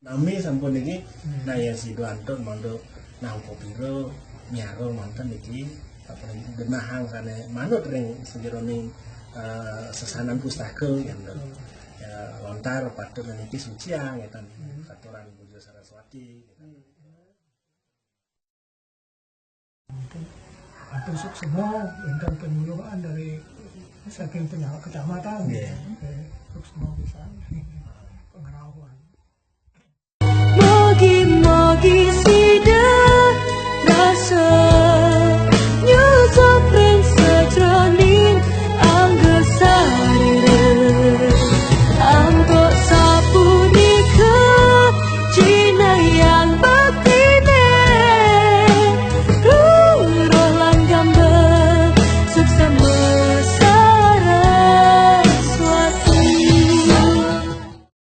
Nami sampun iki naya Sidoanto mondo nangko piro nyaro manten iki apa genahang kane manut ring sejeroning sesanan pustaka gitu. Ya lontar patut niki suciang ya kan katuran Pujo Saraswati gitu. Tusuk semua tentang penyuluhan dari saking kecamatan.